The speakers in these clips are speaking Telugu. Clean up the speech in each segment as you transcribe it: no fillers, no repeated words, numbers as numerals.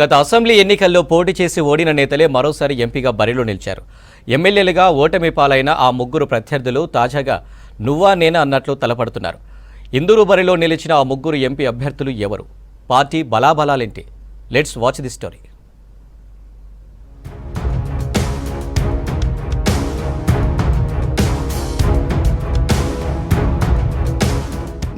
గత అసెంబ్లీ ఎన్నికల్లో పోటీ చేసి ఓడిన నేతలే మరోసారి ఎంపీగా బరిలో నిలిచారు. ఎమ్మెల్యేలుగా ఓటమి పాలైన ఆ ముగ్గురు ప్రత్యర్థులు తాజాగా నువ్వా నేనా అన్నట్లు తలపడుతున్నారు. ఇందూరు బరిలో నిలిచిన ఆ ముగ్గురు ఎంపీ అభ్యర్థులు ఎవరు? పార్టీ బలాబలాలేంటి? Let's watch the story.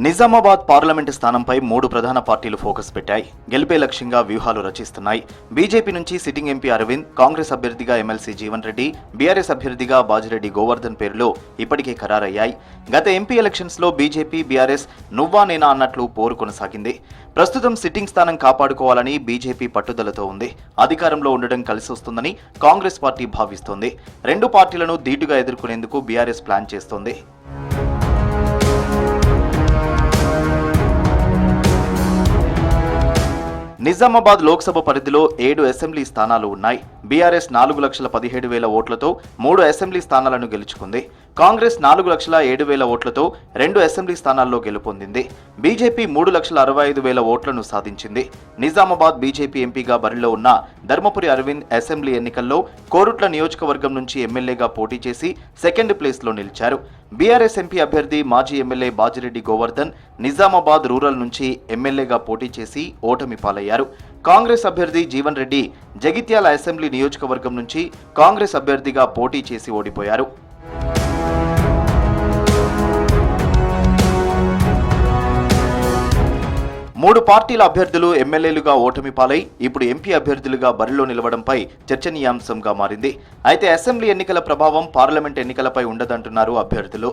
Nizamabad parliament స్థానంపై 3 ప్రధాన పార్టీలు ఫోకస్ పెట్టాయి. గెలిపే లక్ష్యంగా వ్యూహాలు రచిస్తున్నాయి. బీజేపీ నుంచి సిట్టింగ్ ఎంపీ అరవింద్, కాంగ్రెస్ అభ్యర్థిగా ఎమ్మెల్సీ జీవన్ రెడ్డి, బీఆర్ఎస్ అభ్యర్థిగా బాజిరెడ్డి గోవర్ధన్ పేర్లు ఇప్పటికే ఖరారయ్యాయి. గత ఎంపీ ఎలక్షన్స్ లో బీజేపీ, బీఆర్ఎస్ నువ్వా నేనా అన్నట్లు పోరు కొనసాగింది. ప్రస్తుతం సిట్టింగ్ స్థానం కాపాడుకోవాలని బీజేపీ పట్టుదలతో ఉంది. అధికారంలో ఉండడం కలిసి వస్తుందని కాంగ్రెస్ పార్టీ భావిస్తోంది. 2 పార్టీలను ధీటుగా ఎదుర్కొనేందుకు బీఆర్ఎస్ ప్లాన్ చేస్తోంది. నిజామాబాద్ లోక్సభ పరిధిలో 7 అసెంబ్లీ స్థానాలు ఉన్నాయి. బీఆర్ఎస్ 4,17,000 ఓట్లతో 3 అసెంబ్లీ స్థానాలను గెలుచుకుంది. కాంగ్రెస్ 4,07,000 ఓట్లతో 2 అసెంబ్లీ స్థానాల్లో గెలుపొందింది. బీజేపీ 3,65,000 ఓట్లను సాధించింది. నిజామాబాద్ బీజేపీ ఎంపీగా బరిలో ఉన్న ధర్మపురి అరవింద్ అసెంబ్లీ ఎన్నికల్లో కోరుట్ల నియోజకవర్గం నుంచి ఎమ్మెల్యేగా పోటీ చేసి సెకండ్ ప్లేస్లో నిలిచారు. బీఆర్ఎస్ ఎంపీ అభ్యర్థి మాజీ ఎమ్మెల్యే బాజిరెడ్డి గోవర్ధన్ నిజామాబాద్ రూరల్ నుంచి ఎమ్మెల్యేగా పోటీ చేసి ఓటమి పాలయ్యారు. కాంగ్రెస్ అభ్యర్థి జీవన్ రెడ్డి జగిత్యాల అసెంబ్లీ నియోజకవర్గం నుంచి కాంగ్రెస్ అభ్యర్థిగా పోటీ చేసి ఓడిపోయారు. మూడు పార్టీల అభ్యర్థులు ఎమ్మెల్యేలుగా ఓటమి పాలై ఇప్పుడు ఎంపీ అభ్యర్థులుగా బరిలో నిలవడంపై చర్చనీయాంశంగా మారింది. అయితే అసెంబ్లీ ఎన్నికల ప్రభావం పార్లమెంట్ ఎన్నికలపై ఉండదంటున్నారు అభ్యర్థులు.